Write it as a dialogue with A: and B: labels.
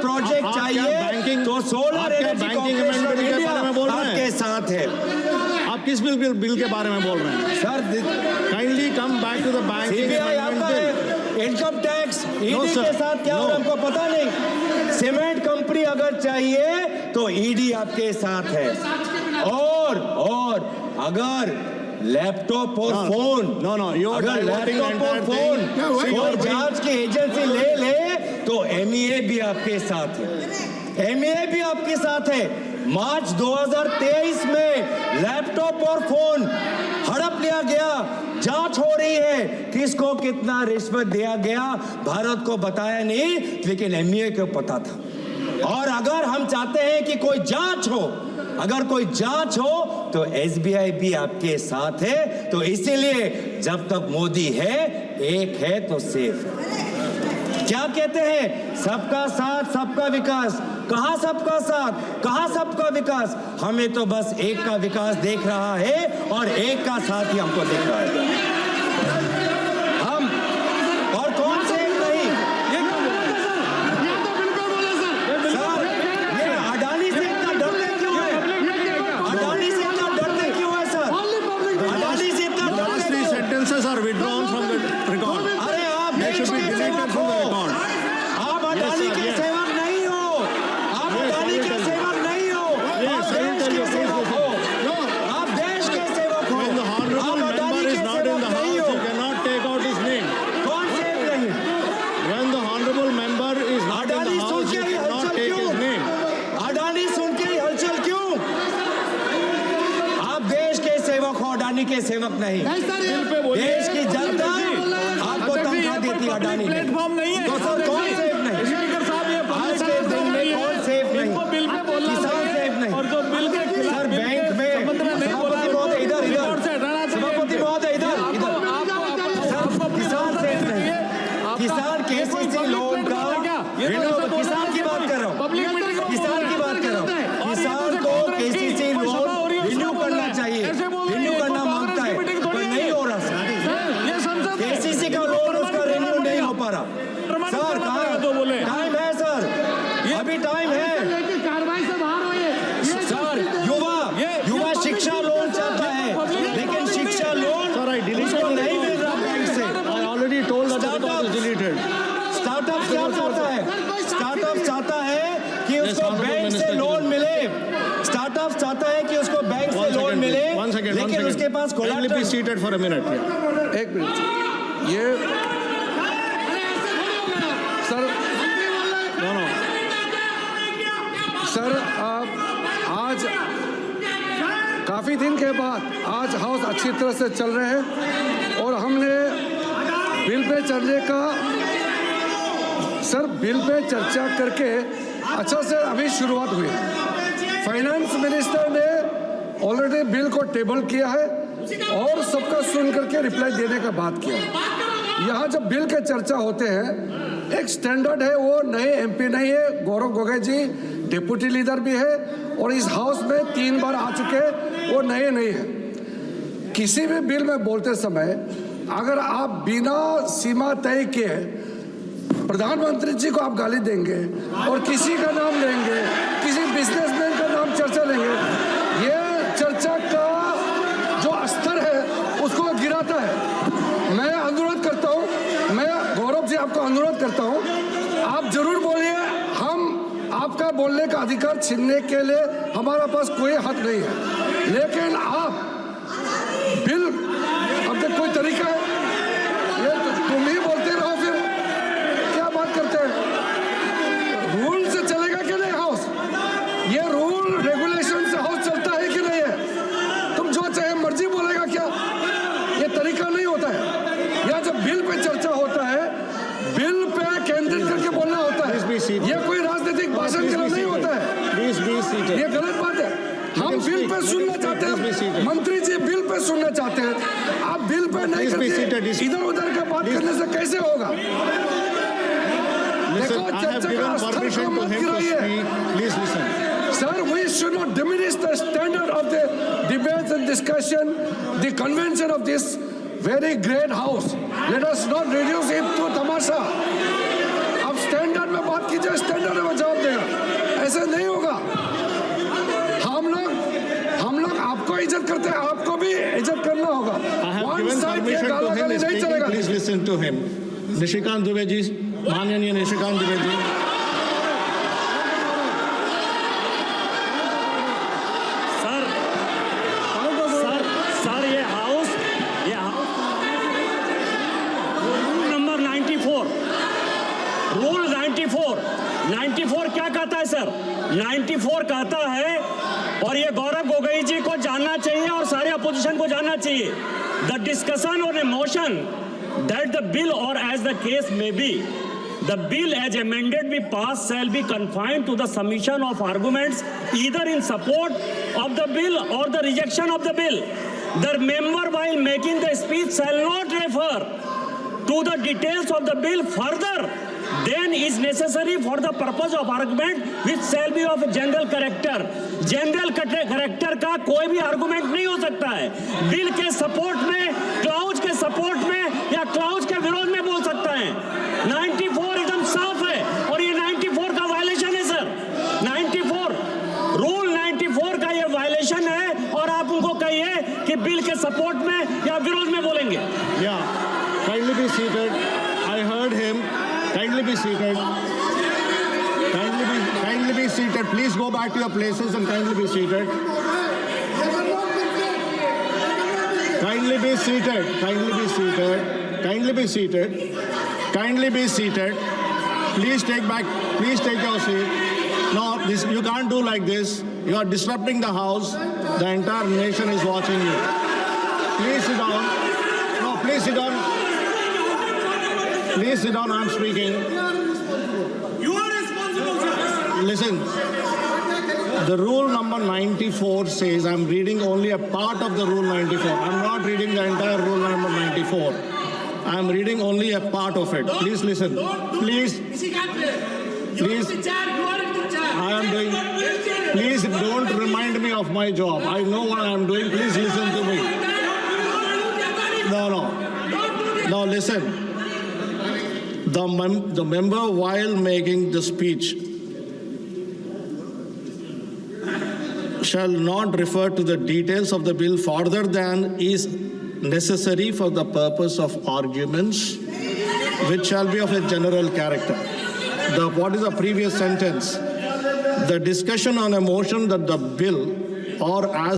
A: Project चाहिए तो solar energy corporation India आपके साथ है।
B: आप किस बिल के बारे में बोल रहे हैं
A: sir?
B: Kindly come back to the banking.
A: CBI आपका है, इनकम टैक्स ईडी के साथ क्या होगा हमको पता नहीं। सीमेंट कंपनी अगर चाहिए तो ईडी आपके साथ है। और अगर लैपटॉप और फोन अगर लैपटॉप और फोन और जांच की एजेंसी ले तो एमईए भी आपके साथ है। एमईए भी आपके साथ है। मार्च 2023 में लैपटॉप और फोन हड़प लिया गया, जांच हो रही है किसको कितना रिश्वत दिया गया, भारत को बताया नहीं, लेकिन एमईए को पता था। और अगर हम चाहते हैं कि कोई जांच हो, अगर कोई जांच हो तो एसबीआई भी आपके साथ है। तो इसीलिए जब तक मोदी है, एक है तो सेफ है। क्या कहते हैं? सबका साथ सबका विकास। कहां सबका साथ, कहां सबका विकास? हमें तो बस एक का विकास देख रहा है और एक का साथ ही हमको दिख रहा है। हम और कौन से एक नहीं? सर, ये अडानी से इतना डरते क्यों है? अडानी से इतना डरते क्यों है सर? अडानी से इतना डरते क्यों?
B: sentences are withdrawn from the record.
A: अरे आप देश के सेवक हो, आप अडानी के सेवक नहीं हो, आप अडानी के सेवक नहीं हो, आप देश के सेवक हो, आप देश के सेवक हो,
B: When the honorable
A: आप
B: member
A: अडानी
B: is
A: के
B: not in
A: सेवक
B: the
A: नहीं
B: house,
A: हो।
B: you cannot take out his name.
A: कौन सेव नहीं?
B: When the honorable member is not in
A: Adani
B: the
A: soon
B: house,
A: के
B: you
A: ही
B: cannot
A: हलचल
B: take his
A: क्यों?
B: name.
A: अडानी सुन के ही हलचल क्यों? आप देश के सेवक हो, अडानी के सेवक नहीं। देश की जनता आपको तनख्वाह देती है अडानी में।
C: प्लेटफॉर्म नहीं है
A: तो सर कौन सेफ नहीं?
C: स्पीकर साहब, ये
A: आज के दिन में कौन सेफ नहीं?
C: इनको बिल पे बोलना
A: किसान सेफ नहीं।
C: और जो बिल के खिलाफ
A: सर बैंक में सभापति महोदय इधर सभापति महोदय इधर सर किसान सेफ नहीं। किसान केसीसी लोन का किसान की बात कर रहा हूँ, किसान की बात कर रहा हूँ। किसान को केसीसी लोन रिन्यू करना चाहिए, रिन्यू करना मांगता है पर नहीं हो रहा सर। केसीसी का लोन उसका रिन्यू नहीं हो पा रहा सर। कहाँ टाइम है सर? अभी टाइम है
C: कार्रवाई से बाहर हुए
A: सर। युवा शिक्षा लोन चाहता है, लेकिन शिक्षा लोन उसको नहीं मिल रहा बैंक से।
B: I already told that the record is deleted.
A: Startup क्या चाहता है? स्टार्टअप चाहता है कि उसको बैंक से लोन मिले। स्टार्टअप चाहता है कि उसको बैंक से लोन मिले, लेकिन उसके पास
B: Kindly be seated for a minute.
D: एक मिनट, ये सर सर आज काफ़ी दिन के बाद आज हाउस अच्छी तरह से चल रहे हैं और हमने बिल पे चलने का सर बिल पे चर्चा करके अच्छा से अभी शुरुआत हुई है। फाइनेंस मिनिस्टर ने ऑलरेडी बिल को टेबल किया है और सबका सुन करके रिप्लाई देने का बात किया। यहाँ जब बिल के चर्चा होते हैं एक स्टैंडर्ड है, वो नए एमपी नहीं है, गौरव गोगोई जी डिप्टी लीडर भी है और इस हाउस में 3 बार आ चुके, वो नए नहीं है। किसी भी बिल में बोलते समय अगर आप बिना सीमा तय किए प्रधानमंत्री जी को आप गाली देंगे और किसी का नाम लेंगे, किसी बिजनेसमैन का नाम चर्चा लेंगे, ये चर्चा का जो स्तर है उसको गिराता है। मैं अनुरोध करता हूँ, मैं गौरव जी आपको अनुरोध करता हूँ, आप जरूर बोलिए, हम आपका बोलने का अधिकार छीनने के लिए हमारा पास कोई हक नहीं है, लेकिन आप बिल अब तक कोई तरीका है ये तुम ही बोलते रहो, फिर क्या बात करते हैं? रूल से चलेगा कि नहीं हाउस? ये रूल रेगुलेशन से हाउस चलता है कि नहीं है? तुम जो चाहे मर्जी बोलेगा क्या? ये तरीका नहीं होता है। या जब बिल पे चर्चा होता है, बिल पे केंद्रित करके बोलना होता है, ये कोई राजनीतिक भाषण के लिए नहीं होता है। ये गलत बात है। हम बिल पे सुनना चाहते हैं, मंत्री जी बिल पे सुनना चाहते हैं, आप बिल पे नहीं करते, इधर उधर का बात करने से कैसे होगा? देखो चर्चा का स्तर को मत गिराइए। Sir, we should not diminish the standard of the debates and discussion, the convention of this very great house. Let us not reduce it to tamasha. अब स्टैंडर्ड में बात कीजिए, स्टैंडर्ड में जवाब करते आपको भी इज्जत करना होगा।
B: I have
D: One
B: given
D: side
B: permission
D: ये
B: to him
D: गालागाली नहीं
B: speaking.
D: चलेगा।
B: Please listen to him. Nishikant Dubey ji, माननीय निशिकांत दुबे जी।
E: सर ये हाउस रूल नंबर 94 क्या कहता है सर? 94 कहता है, और ये गौरव गोगोई जी को जानना चाहिए और सारे अपोजिशन को जानना चाहिए, the discussion on A motion that the bill और एज द केस में B the bill as amended be passed shall be confined to the submission of arguments either in support of the bill or the rejection of the bill. The member while making the speech shall not refer to the details of the bill further than is necessary for the purpose of argument which shall be of general character. General character का कोई भी argument नहीं हो सकता है। Bill के support में, clause के सपोर्ट में या क्लाउज के विरोध में बोल सकता है। 94 एकदम साफ है और ये 94 का वायलेशन है सर। 94 रूल 94 का ये वायलेशन है और आप उनको कहिए कि बिल के सपोर्ट में या विरोध में बोलेंगे।
B: Yeah, kindly be seated. I heard him. Kindly be seated. Kindly be seated. Please go back to your places and kindly be seated. Kindly be seated. Kindly be seated. Kindly be seated. Kindly be seated. Please take your seat. No, this you can't do like this. You are disrupting the house. The entire nation is watching you. Please sit down. No, please sit down. Please sit down. I'm speaking.
E: You are responsible, sir.
B: Listen. The rule number 94 says, I'm reading only a part of the rule 94. I'm not reading the entire rule number 94. I'm reading only a part of it. Please listen. Please. Please. I am doing. Please don't remind me of my job. I know what I am doing. Please listen to me. No, listen. The member, while making the speech, shall not refer to the details of the bill further than is necessary for the purpose of arguments, which shall be of a general character. What is the previous sentence? The discussion on a motion that the bill or as